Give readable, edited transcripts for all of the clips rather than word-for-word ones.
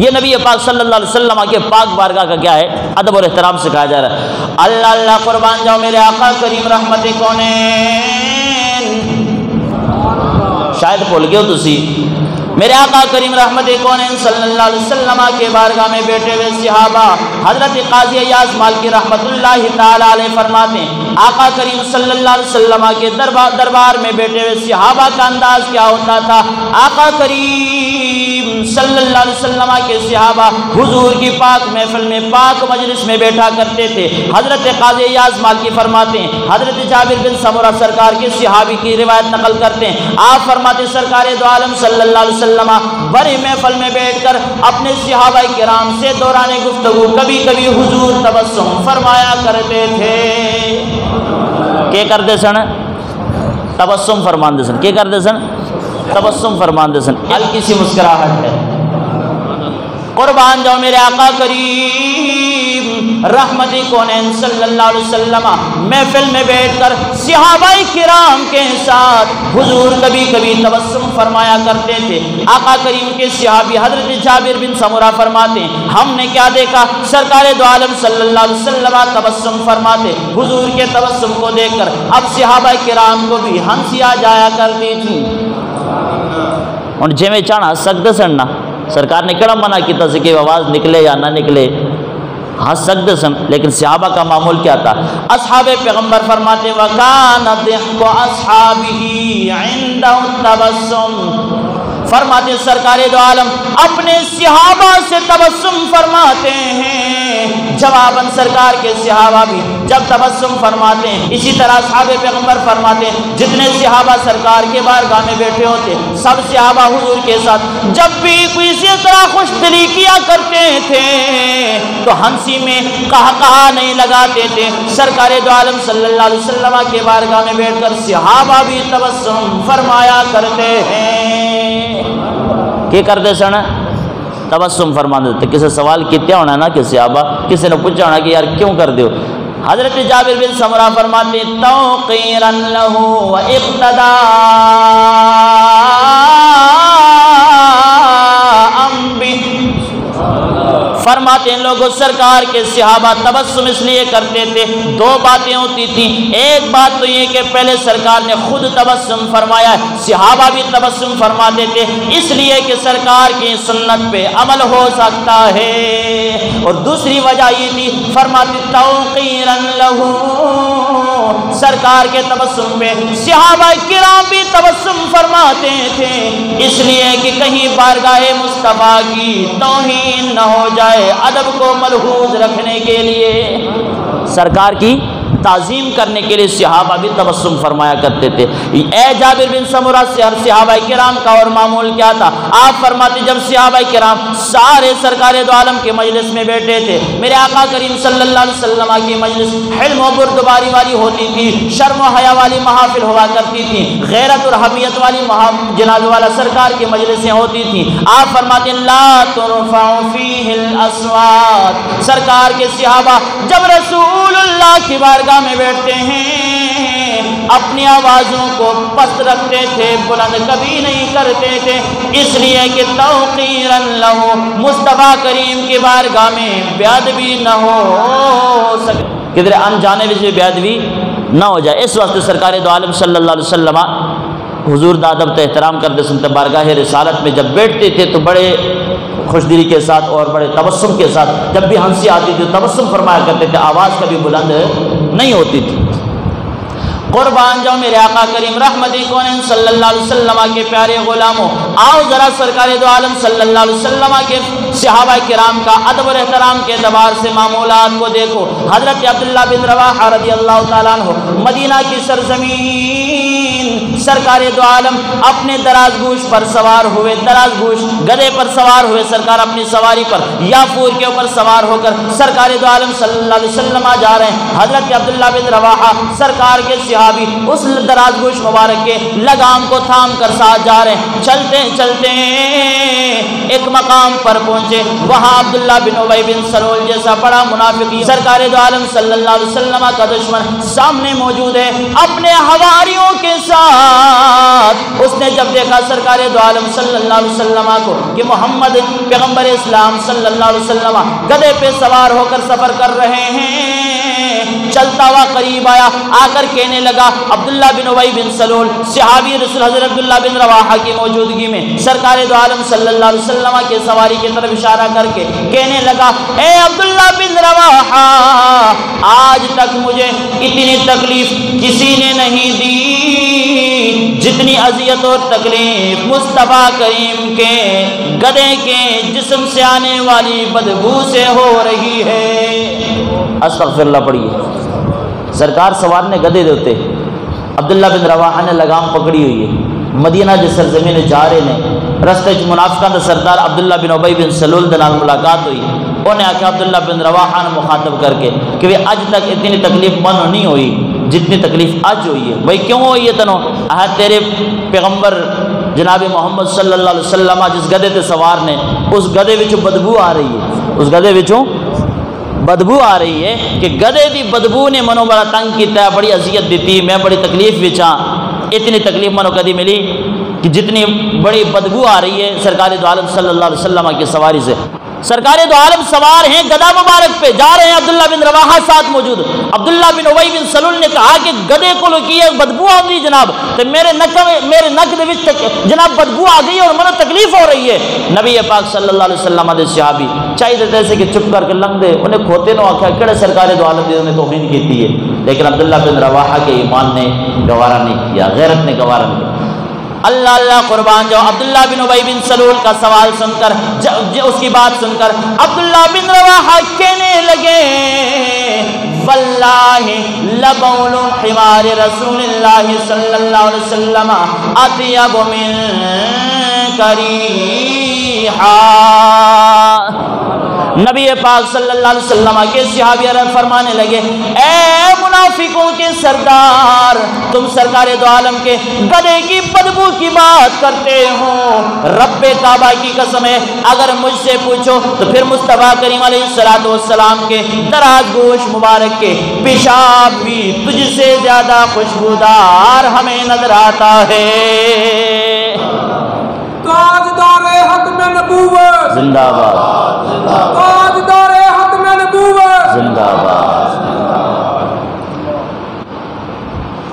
یہ نبی پاک صلی اللہ علیہ وسلم کے پاک بارگاہ کا کیا ہے؟ ادب اور احترام سکھایا جا رہا ہے۔ اللہ اللہ قربان جاؤ میرے آقا کریم رحمت کونین، شاید بھول گئے ہو تسی، میرے آقا کریم رحمت کونین صلی اللہ علیہ وسلم کے بارگاہ میں بیٹھے ہوئے صحابہ، حضرت قاضی ایاز مالکی رحمت اللہ تعالی علیہ فرماتے ہیں آقا کریم صلی اللہ علیہ وسلم کے دربار میں بیٹھے ہوئے صحابہ کا انداز کیا ہوتا تھا؟ آقا کریم صلی اللہ علیہ وسلم کے صحابہ حضور کی پاک محفل میں، پاک مجلس میں بیٹھا کرتے تھے۔ حضرت قاضی ایاز مالکی فرماتے ہیں، حضرت جابر بن سمرہ سرکار کے صحابی کی روایت نقل کرتے ہیں، آپ فرماتے سرکار دو عالم صلی اللہ علیہ وسلم بڑی محفل میں بیٹھ کر اپنے صحابہ کرام سے دوران گفتگو کبھی کبھی حضور تبسم فرمایا کرتے تھے۔ کیا کرتے سن؟ تبسم فرماندے سن۔ کیا کرتے سن؟ تبسم فرماندے سن۔ ہلکی سی مسکراہٹ ہے۔ قربان جاؤ میرے آقا کریم رحمت کونین صلی اللہ علیہ وسلم محفل میں بیٹھ کر صحابہ کرام کے ساتھ حضور کبھی کبھی تبسم فرمایا کرتے تھے۔ آقا کریم کے صحابی حضرت جابر بن سمرہ فرماتے ہیں، ہم نے کیا دیکھا؟ سرکار دو عالم صلی اللہ علیہ وسلم تبسم فرماتے، حضور کے تبسم کو دیکھ کر اب صحابہ کرام کو بھی ہنسی آ جایا کرتی تھی۔ اور جے میں چاہنا سکتے سننا سرکار نے کڑا منع کیتا سے کہ آواز نکلے یا نہ نکلے، ہنس سکتے سن، لیکن صحابہ کا معمول کیا تھا؟ اصحاب پیغمبر فرماتے وَكَانَ ضِحْكُ أَصْحَابِهِ عِنْدَهُ التَّبَسُّمُ، فرماتے سرکار دو عالم اپنے صحابہ سے تبسم فرماتے ہیں، جواباً سرکار کے صحابہ بھی جب تبسم فرماتے ہیں، اسی طرح اصحاب پیغمبر فرماتے ہیں جتنے صحابہ سرکار کے بارگاہ میں بیٹھے ہوتے سب صحابہ حضور کے ساتھ جب بھی کوئی اسی طرح خوش دلی کیا کرتے تھے تو ہنسی میں کہا نہیں لگاتے تھے۔ سرکار دو عالم صلی اللہ علیہ وسلم کے بارگاہ میں بیٹھ کر صحابہ بھی تبسم فرمایا کرتے ہیں۔ کیا کرتے سن؟ تبسم فرماتے تھے۔ کسی سوال کیتے ہونا نا کہ صحابہ کسی نے پوچھا ہونا کہ یار کیوں کر دیو؟ حضرت جابر بن سمرہ فرماتے توقیرا لہ و اقتداء فرماتے ہیں لوگوں سرکار کے صحابہ تبسم اس لیے کرتے تھے، دو باتیں ہوتی تھیں، ایک بات تو یہ کہ پہلے سرکار نے خود تبسم فرمایا ہے، صحابہ بھی تبسم فرماتے تھے اس لیے کہ سرکار کی سنت پہ عمل ہو سکتا ہے، اور دوسری وجہ یہ تھی فرماتے توقیرا لہ، سرکار کے تبسم پہ صحابہ کرام بھی تبسم فرماتے تھے اس لیے کہ کہیں بارگاہ مصطفیٰ کی توہین نہ ہو جائے، ادب کو ملحوظ رکھنے کے لیے، سرکار کی تعظیم کرنے کے لیے صحابہ بھی تبسم فرمایا کرتے تھے۔ اے جابر بن سمرہ سے ہر صحابہ کرام کا اور معمول کیا تھا؟ آپ فرماتے جب صحابہ کرام سارے سرکار دو عالم کے مجلس میں بیٹھے تھے، میرے آقا کریم صلی اللہ علیہ وسلم کی مجلس حلم و بردباری والی ہوتی تھی، شرم و حیا والی محافل ہوا کرتی تھی، غیرت اور حمیت والی جناب والا سرکار کی مجلسیں ہوتی تھیں۔ آپ فرماتے لا ترفع فیہ الاصوات، سرکار کے صحابہ جب رسول اللہ کی بارگاہ میں بیٹھتے ہیں اپنی آوازوں کو پست رکھتے تھے، بلند کبھی نہیں کرتے تھے اس لیے کہ توقیرا لہ، مصطفیٰ کریم کی بارگاہ میں بے ادبی نہ ہو سکے، کدھر انجانے بھی بے ادبی نہ ہو جائے، اس واسطے سرکار دو عالم صلی اللہ علیہ وسلم حضور دا ادب کا احترام کرتے سنتے بارگاہ رسالت میں جب بیٹھتے تھے تو بڑے خوش دلی کے ساتھ اور بڑے تبسم کے ساتھ، جب بھی ہنسی آتی تھی تبسم فرمایا کرتے تھے، آواز کبھی بلند نہیں ہوتی تھی۔ قربان جاؤ میرے آقا کریم رحمت کونین صلی اللہ علیہ وسلم کے پیارے غلاموں، آؤ ذرا سرکار دو عالم صلی اللہ علیہ وسلم کے صحابہ کرام کا ادب اور احترام کے اعتبار سے معمولات کو دیکھو۔ حضرت عبداللہ بن رواحہ رضی اللہ تعالیٰ عنہ مدینہ کی سرزمین، سرکار دو عالم اپنے دراز گوش پر سوار ہوئے، دراز گوش گدھے پر سوار ہوئے، سرکار اپنی سواری پر یافور کے اوپر سوار ہو کر سرکار دو عالم صلی اللہ علیہ وسلم جا رہے ہیں۔ حضرت عبداللہ بن رواحہ سرکار کے صحابی اس دراز گوش مبارک کے لگام کو تھام کر ساتھ جا رہے ہیں، چلتے چلتے ایک مقام پر پہنچے، وہاں عبداللہ بن ابی بن سلول جیسا بڑا منافق سرکار دو عالم صلی اللہ علیہ وسلم کا دشمن سامنے موجود ہے اپنے حواریوں کے ساتھ۔ اس نے جب دیکھا سرکار دو عالم صلی اللہ علیہ وسلم کو کہ محمد پیغمبر اسلام صلی اللہ علیہ وسلم گدھے پہ سوار ہو کر سفر کر رہے ہیں، چلتا ہوا قریب آیا، آ کر کہنے لگا عبداللہ بن ابی بن سلول صحابی رسول حضرت عبداللہ بن رواحہ کی موجودگی میں سرکار دو عالم صلی اللہ علیہ وسلم کے سواری کی طرف اشارہ کر کے کہنے لگا اے عبداللہ بن رواحہ، آج تک مجھے اتنی تکلیف کسی نے نہیں دی جتنی اذیت اور تکلیف مصطفیٰ کریم کے گدھے کے جسم سے آنے والی بدبو سے ہو رہی ہے۔ استغفر اللہ پڑھیے۔ سرکار سوار نے گدھے دیتے، عبداللہ بن رواحہ نے لگام پکڑی ہوئی ہے، مدینہ جس سرزمین جا رہے نے، رستے چ منافقاں دا سردار عبداللہ بن ابی بن سلول دے نال ملاقات ہوئی، انہیں آخیا عبداللہ بن رواحہ نے مخاطب کر کے کہ وہ اج تک اتنی تکلیف منو نہیں ہوئی جتنی تکلیف اج ہوئی ہے۔ بھائی کیوں ہوئی ہے تنو؟ تیرے پیغمبر جناب محمد صلی اللہ علیہ وسلم جس گدھے تے سوار نے، اس گدھے وچوں بدبو آ رہی ہے، اس گدھے وچوں بدبو آ رہی ہے کہ گدھے دی بدبو نے منو بڑا تنگ کیتا ہے، بڑی اذیت دیتی، میں بڑی تکلیف وچ ہاں۔ اتنی تکلیف منو کدی ملی کہ جتنی بڑی بدبو آ رہی ہے سرکار دو عالم صلی اللہ علیہ وسلم کی سواری سے۔ سرکار دو عالم سوار ہیں، گدھا مبارک پہ جا رہے ہیں، عبداللہ بن رواحہ ساتھ موجود۔ عبداللہ بن ابی بن سلول نے کہا کہ گدھے کو کی بدبو آ گئی جناب، تو میرے نک دے وچ جناب بدبو آ گئی اور منو تکلیف ہو رہی ہے۔ نبی پاک صلی اللہ علیہ وسلم دے صحابی چاہیے تھے کہ چپ کر کے لنگ دے، انہیں کھوتے نو آخیا کہڑے سرکار دو عالم نے توہین کی ہے، لیکن عبداللہ بن رواحہ کے ایمان نے گوارا نہیں کیا، غیرت نے گوارا نہیں کیا۔ اللہ اللہ قربان جاؤ، عبداللہ بن ابی بن سلول کا سوال سن کر، اس کی بات سن کر عبداللہ بن رواحہ کہنے لگے واللہ لبول حمار رسول اللہ صلی اللہ علیہ وسلم اطیب من کریحا۔ نبی پاک صلی اللہ علیہ وسلم کے صحابی عرب فرمانے لگے اے منافقوں کے سردار، تم سرکار دو عالم کے گدھے کی بدبو کی بات کرتے ہو، رب کعبہ کی قسم ہے اگر مجھ سے پوچھو تو پھر مصطفیٰ کریم علیہ السلام کے دراز گوش مبارک کے پیشاب بھی تجھ سے زیادہ خوشبودار ہمیں نظر آتا ہے۔ تاجدار ختم نبوت زندہ باد، تاجدار ختم نبوت زندہ باد۔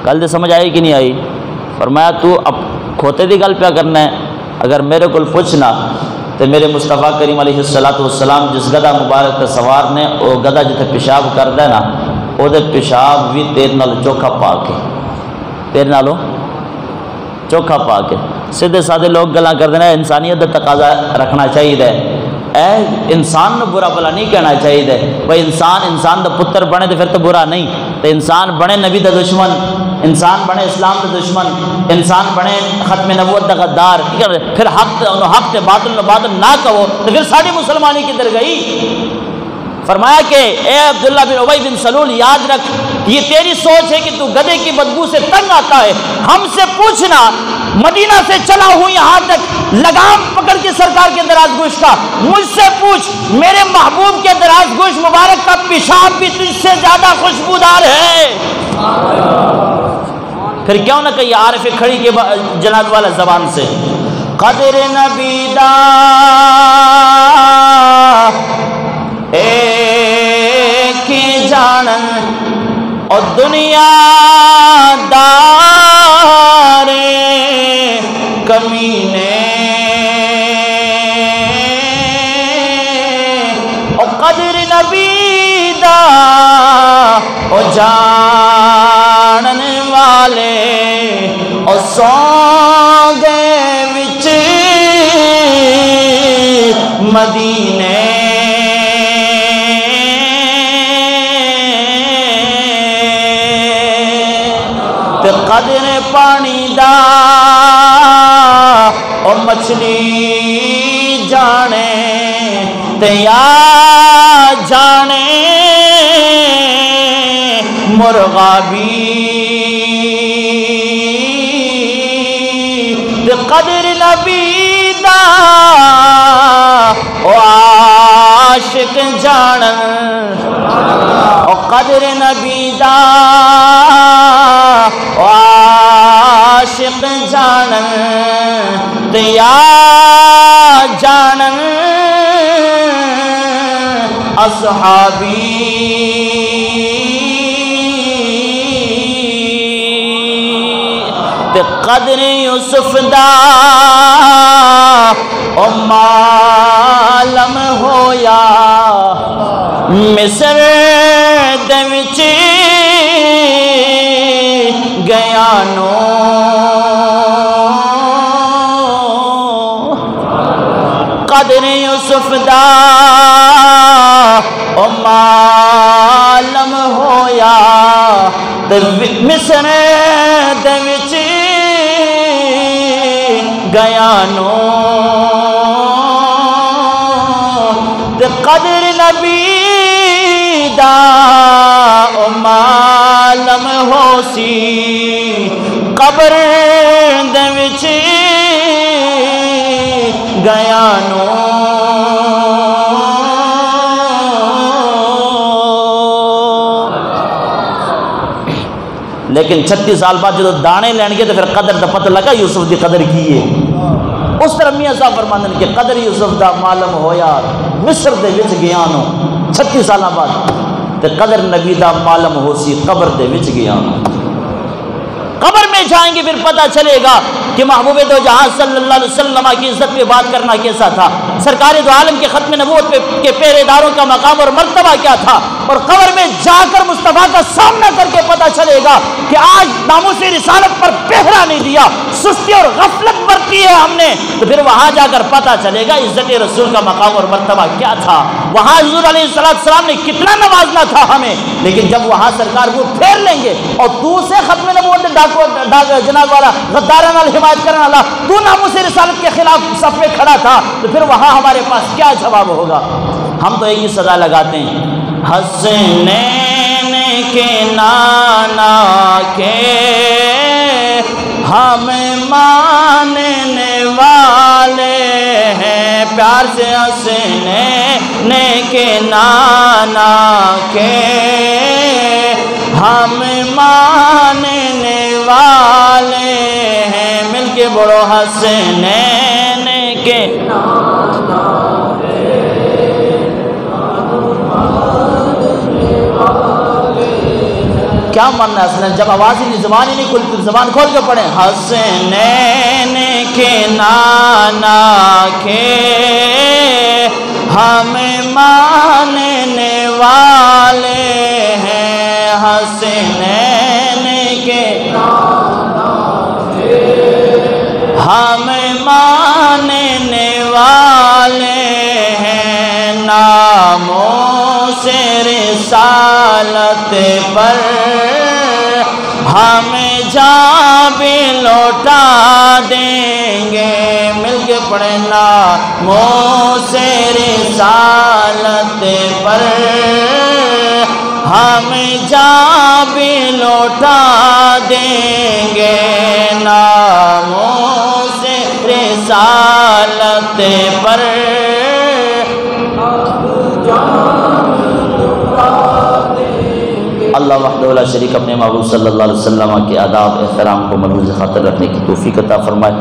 گل تو سمجھ آئی کہ نہیں آئی؟ فرمایا تو اب کھوتے دی گل پیا کرنا ہے، اگر میرے کو پوچھنا تو میرے مصطفیٰ کریم علیہ السلام جس گدھا مبارک تے سوار نے، وہ گدھا جتنے پیشاب کردا ہے نا، وہ پیشاب بھی تیرے نال چوکھا پا کے، تیرے نالوں چوکھا پا کے۔ سیدھے سادے لوگ گلاں کردے نے انسانیت دا تقاضا رکھنا چاہیے، اے انسان نو برا بلا نہیں کہنا چاہیے۔ بھائی انسان دا پتر بنے تو پھر تو برا نہیں، تو انسان بنے نبی دا دشمن، انسان بنے اسلام دا دشمن، انسان بنے ختم نبوت دا غدار، پھر حق تے باطل نہ کہو تو پھر ساری مسلمانی کدھر گئی؟ فرمایا کہ اے عبداللہ بن ابی بن سلول یاد رکھ، یہ تیری سوچ ہے کہ تو گدھے کی بدبو سے تنگ آتا ہے، ہم سے پوچھنا مدینہ سے چلا ہوں یہاں تک لگام پکڑ کے سرکار کے دراز گوش کا، مجھ سے پوچھ میرے محبوب کے دراز گوش مبارک کا پیشاب بھی تجھ سے زیادہ خوشبودار ہے۔ پھر کیوں نہ کہیے عارف کھڑی کے جناب والا زبان سے، قدر نبی دا ایک جانن اور دنیا دار کمینے، اور قدر نبی دا اور جانن والے اور سو گئے وچ مدینے، قدر پانی دا اور مچھلی جانے تے یا جانے مرغا بھی، تے قدر نبی دا او عاشق جانن او قدر نبی دا او عاشق جانن تیا جانن اصحابی تے قدر یوسف دا او معلم ہویا مصر دے وچ گیا نو قدر یوسف دا او معلم ہویا تے مصر دے وچ گیا نو تے قدر نبی دا او معلم ہو سی قبر دے وچ گیا نو لیکن 36 سال بعد جدو دانے لین گے تو پھر قدر دا پتہ لگا یوسف دی قدر کی ہے اس طرح میاں صاحب فرماندے کہ قدر یوسف دا معلوم ہویا مصر دے وچ گیا نو 36 سال بعد تے قدر نبی دا معلوم ہو سی قبر دے وچ گیا نو قبر میں جائیں گے پھر پتہ چلے گا کہ محبوب دو جہاں صلی اللہ علیہ وسلم کی عزت پہ بات کرنا کیسا تھا، سرکار دو عالم کے ختم نبوت کے پہرے داروں کا مقام اور مرتبہ کیا تھا، اور قبر میں جا کر مصطفیٰ کا سامنا کر کے پتہ چلے گا کہ آج ناموس رسالت پر پہرا نہیں دیا، سستی اور غفلت برتی ہے ہم نے، تو پھر وہاں جا کر پتہ چلے گا عزت رسول کا مقام اور مرتبہ کیا تھا، وہاں حضور علیہ السلام نے کتنا نوازنا تھا ہمیں، لیکن جب وہاں سرکار کو پھیر لیں گے اور تو سے ختم نبوت جناب والا غدارانہ حمایت کرنے والا تو ناموس رسالت کے خلاف صف میں کھڑا تھا، تو پھر وہاں ہمارے پاس کیا جواب ہوگا؟ ہم تو ایک ہی صدا لگاتے ہیں، حسنین کے نانا کے ہم ماننے والے ہیں، پیار سے حسنین کے نانا کے ہم ماننے والے ہیں، مل کے بڑو حسنین کے کیا ماننا ہے حسنین؟ جب آواز ہی نہیں، زبان ہی نہیں کھلتی، زبان کھول کے پڑھیں، حسنین کے نانا کے ہم ماننے والے ہیں، حسنین کے ہم ماننے والے ہیں، ناموس رسالت پر ہم جان بھی لوٹا دیں گے، مل کے پڑھیں، ناموس رسالت پر ہم جان بھی لوٹا دیں گے، ناموس رسالت پر اللہ وحدہ لا شریک اپنے محبوب صلی اللہ علیہ وسلم کے آداب احترام کو ملحوظ خاطر رکھنے کی توفیق عطا فرمائے۔